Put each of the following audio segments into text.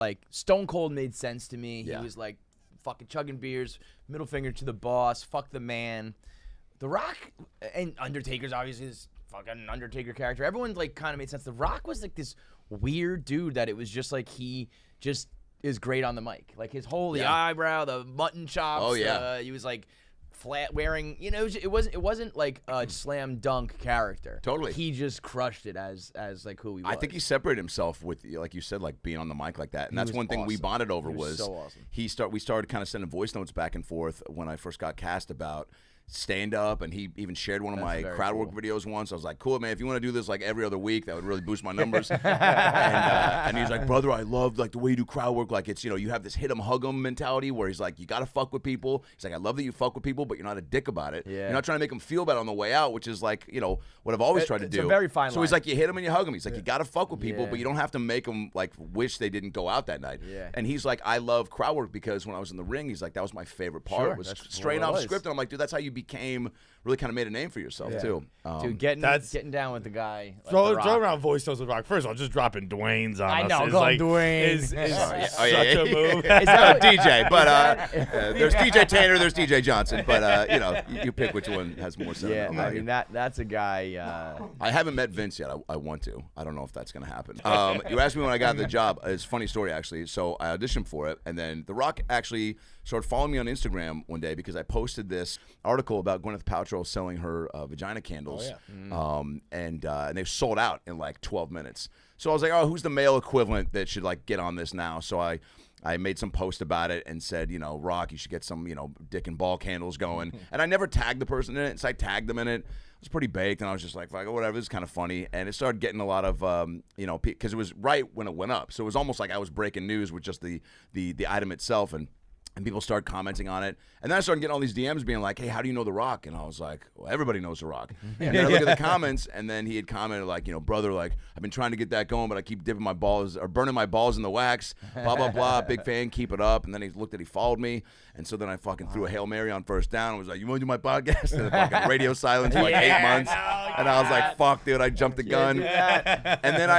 like Stone Cold made sense to me. Yeah. He was like fucking chugging beers, middle finger to the boss, fuck the man. The Rock and Undertaker's obviously this fucking Undertaker character. Everyone like kind of made sense. The Rock was like this weird dude that it was just like he just is great on the mic. Like his whole the eyebrow, the mutton chops. Oh, yeah. He was like flat wearing. You know, it wasn't like a slam dunk character. Totally. He just crushed it as like who he was. I think he separated himself with, like you said, like being on the mic like that. And that's was one thing we awesome. bonded over He was was so awesome. we started kind of sending voice notes back and forth when I first got cast about stand up, and he even shared one of my crowd work videos once. I was like, cool, man, if you want to do this like every other week, that would really boost my numbers. And he's like, brother, I love like the way you do crowd work. Like it's, you have this hit 'em, hug 'em mentality where he's like, you got to fuck with people. He's like, I love that you fuck with people, but you're not a dick about it. Yeah. You're not trying to make them feel bad on the way out, which is like, what I've always tried to It's do. a very fine So he's line. like, you hit them and you hug them. He's like, you got to fuck with people, Yeah. but you don't have to make them like wish they didn't go out that night. Yeah. And he's like, I love crowd work because when I was in the ring, he's like, that was my favorite part. Sure, It was that's straight what it off was. script. And I'm like, dude, that's how you really kind of made a name for yourself too. Dude, getting down with the guy. Like Throw The Rock. around voice notes with Rock. First of all, just dropping Dwayne's on I us know, is call him like Dwayne. is Sorry. such a move. Is that DJ, but there's DJ Tanner, there's DJ Johnson, but you pick which one has more sentimental Yeah, I value. mean that's a guy. I haven't met Vince yet. I want to. I don't know if that's going to happen. You asked me when I got the job. It's a funny story, actually. So I auditioned for it, and then The Rock actually started following me on Instagram one day because I posted this article about Gwyneth Paltrow selling her vagina candles. And they sold out in like 12 minutes. So I was like, oh, who's the male equivalent that should like get on this now? So I made some post about it and said, Rock, you should get some, dick and ball candles going. And I never tagged the person in it, so I tagged them in it. It was pretty baked, and I was just like, fuck it, whatever, this is kind of funny. And it started getting a lot of, because it was right when it went up. So it was almost like I was breaking news with just the item itself, and people started commenting on it. And then I started getting all these DMs being like, hey, how do you know The Rock? And I was like, well, everybody knows The Rock. And then I look at the comments, and then he had commented like, brother, like, I've been trying to get that going, but I keep dipping my balls or burning my balls in the wax, blah, blah, blah. Big fan, keep it up. And then he followed me. And so then I fucking threw a Hail Mary on first down and was like, you want to do my podcast? And then fucking radio silence for like 8 months. And I was like, fuck, dude, I jumped the gun. And then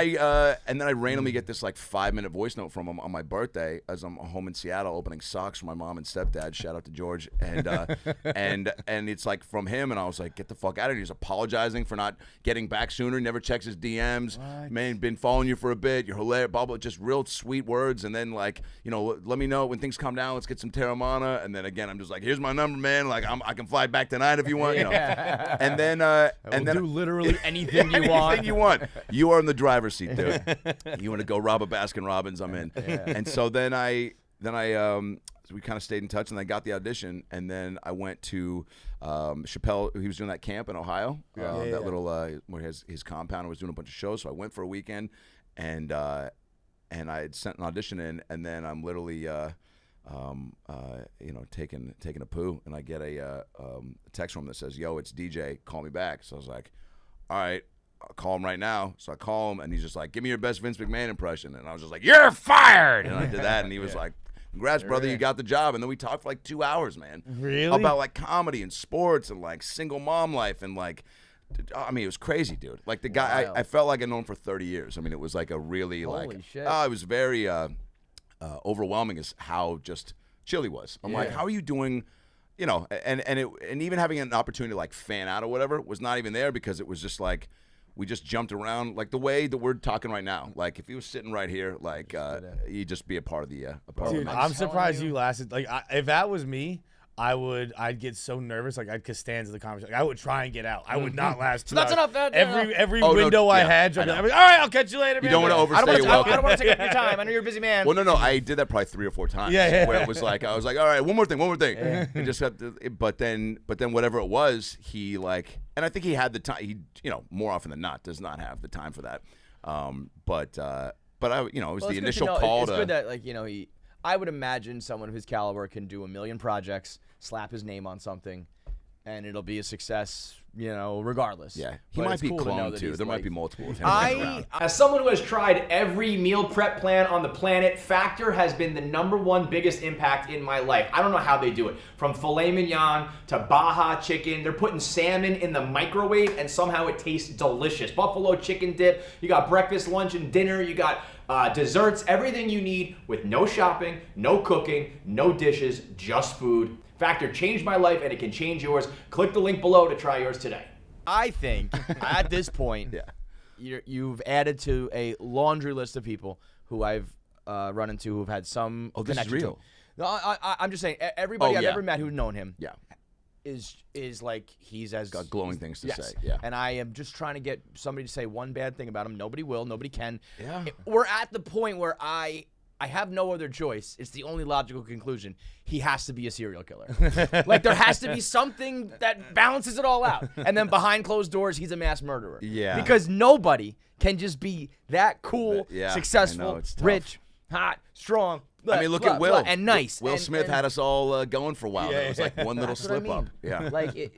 I randomly get this like 5-minute voice note from him on my birthday as I'm home in Seattle opening socks for my mom and stepdad. Shout out to George. And it's like from him, and I was like, get the fuck out of here. He's apologizing for not getting back sooner. He never checks his DMs. Man, been following you for a bit. You're hilarious. Blah, blah, just real sweet words. And then like, let me know when things calm down. Let's get some Terramana. And then again, I'm just like, here's my number, man. Like I can fly back tonight if you want. And then do literally anything you want. Anything you want. You are in the driver's seat, dude. You want to go rob a Baskin Robbins? I'm in. And so then so we kind of stayed in touch, and I got the audition, and then I went to Chappelle. He was doing that camp in Ohio, little where he has his compound, and was doing a bunch of shows. So I went for a weekend, and I had sent an audition in, and then I'm literally taking a poo, and I get a text from him that says, yo, it's DJ, call me back. So I was like, all right, I'll call him right now. So I call him, and he's just like, give me your best Vince McMahon impression. And I was just like, you're fired. And I did that, and he was like, congrats, brother, you got the job. And then we talked for like 2 hours, man. Really? About like comedy and sports and like single mom life and like, I mean, it was crazy, dude. Like the guy, I felt like I'd known him for 30 years. I mean, it was like a really Holy shit. it was very overwhelming as how just chill he was. I'm like, how are you doing? And even having an opportunity to like fan out or whatever was not even there because it was just like, we just jumped around like the way that we're talking right now. Like if he was sitting right here, like he'd just be a part of the Dude, mix. I'm surprised you lasted. Like, if that was me, I'd get so nervous. Like, I'd Costanza the conversation. Like, I would try and get out. I would not last 2 That's hours. enough. Every Oh, no, window I yeah, had, I I'd be know. like, all right, I'll catch you later, man. You don't want to I overstay your don't welcome. want to take up your time. I know you're a busy man. Well, no, I did that probably 3 or 4 times. Yeah. Where it was like, I was like, all right, one more thing. And just had to, but then whatever it was, he like, and I think he had the time. He, more often than not, does not have the time for that. But I, it was the initial call It's to. good that like I would imagine someone of his caliber can do a million projects, slap his name on something, and it'll be a success, regardless. Yeah, he But might it's be cool to know cloned that too. he's, There might like- be multiple of him running around. As someone who has tried every meal prep plan on the planet, Factor has been the #1 biggest impact in my life. I don't know how they do it. From filet mignon to Baja chicken, they're putting salmon in the microwave and somehow it tastes delicious. Buffalo chicken dip, you got breakfast, lunch, and dinner, you got desserts, everything you need with no shopping, no cooking, no dishes, just food. Factor changed my life and it can change yours. Click the link below to try yours today. I think at this point, Yeah. you've added to a laundry list of people who I've run into who've had some. Oh, this is connection to real. him. No, I'm just saying. Everybody Oh, I've yeah. ever met who's known him Yeah, is like he's as got glowing things to yes. say. Yeah. And I am just trying to get somebody to say one bad thing about him. Nobody will. Nobody can. Yeah. We're at the point where I have no other choice. It's the only logical conclusion. He has to be a serial killer. Like there has to be something that balances it all out. And then behind closed doors, he's a mass murderer. Yeah. Because nobody can just be that cool, Yeah, I successful, know, it's tough. rich, hot, strong. I mean, look at Will. and nice. Will and- Smith and- had us all going for a while. Yeah, It was like one little That's what I slip up. mean. Yeah. Like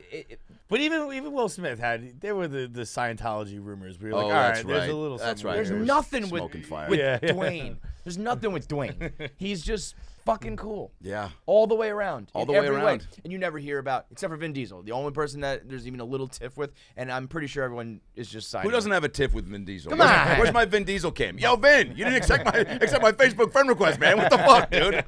But even Will Smith there were the Scientology rumors. We were like, Oh, all that's right, there's right. a little That's something right. There's there. was nothing with smoking fire. Yeah. Dwayne. There's nothing with Dwayne. He's just fucking cool. Yeah. All the way around. All in the way every around. And you never hear about, except for Vin Diesel, the only person that there's even a little tiff with, and I'm pretty sure everyone is just signing. Who doesn't have a tiff with Vin Diesel? Come Where's- on. Where's my Vin Diesel cam? Yo, Vin, you didn't accept my Facebook friend request, man. What the fuck, dude?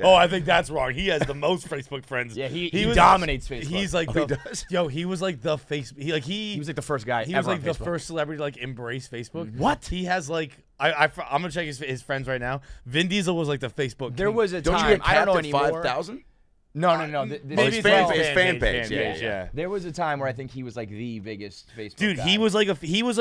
Oh, I think that's wrong. He has the most Facebook friends. Yeah, he dominates Facebook. He's like he the does? yo. He was like the face. He was like the first guy He was ever like on the Facebook. first celebrity to like embrace Facebook. What? He has like I'm gonna check his friends right now. Vin Diesel was like the Facebook. There king. was a Don't time, you get I don't know capped at anymore. 5,000? No. Maybe his it's fan like page, fan page, yeah. There was a time where I think he was like the biggest Facebook Dude, guy. he was like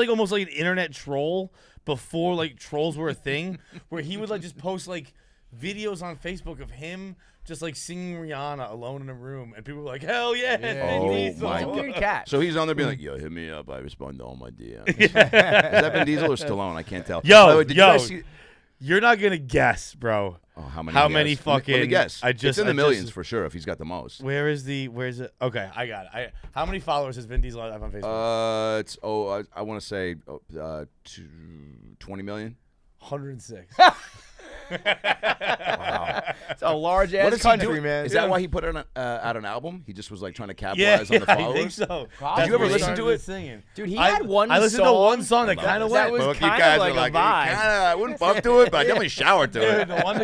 almost like an internet troll before like trolls were a thing, where he would like just post like videos on Facebook of him just like singing Rihanna alone in a room, and people were like, "Hell yeah, Vin Oh, Diesel." my He's a God. weird cat. So he's on there being like, yo, hit me up. I respond to all my DMs. Is that Vin Diesel or Stallone? I can't tell. Yo, By the way, did you yo. guys see- You're not gonna guess, bro. Oh, how many? How he many has? Let me fucking- guess. It's in the millions just- for sure if he's got the most. Where's it? Okay, I got it. How many followers does Vin Diesel have on Facebook? I want to say 20 million. 106. It's a large ass What is he country, doing? man. Is that why he put out an album? He just was like trying to Yeah, capitalize on the I followers. think so. Did you ever where he listen to started it? Singing. Dude, he had one I listened to song one song that kind of that went. was Book, you kind guys of like are like, a vibe. kinda, I wouldn't bump to it, but I definitely showered to Dude, it. the one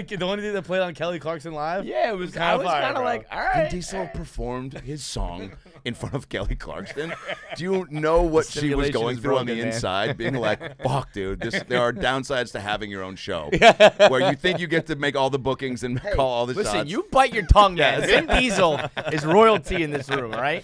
that played on Kelly Clarkson Live. Yeah, it was. Kinda I was fire, kind of bro. like, all Vin right. Diesel performed his song in front of Kelly Clarkson. Do you know what she was Simulation going is through on the broken, man. inside? Being like, fuck, dude, there are downsides to having your own show. Where you think you get to make all the bookings and call all the Listen, shots. you bite your tongue, man. Vin Diesel is royalty in this room, all right?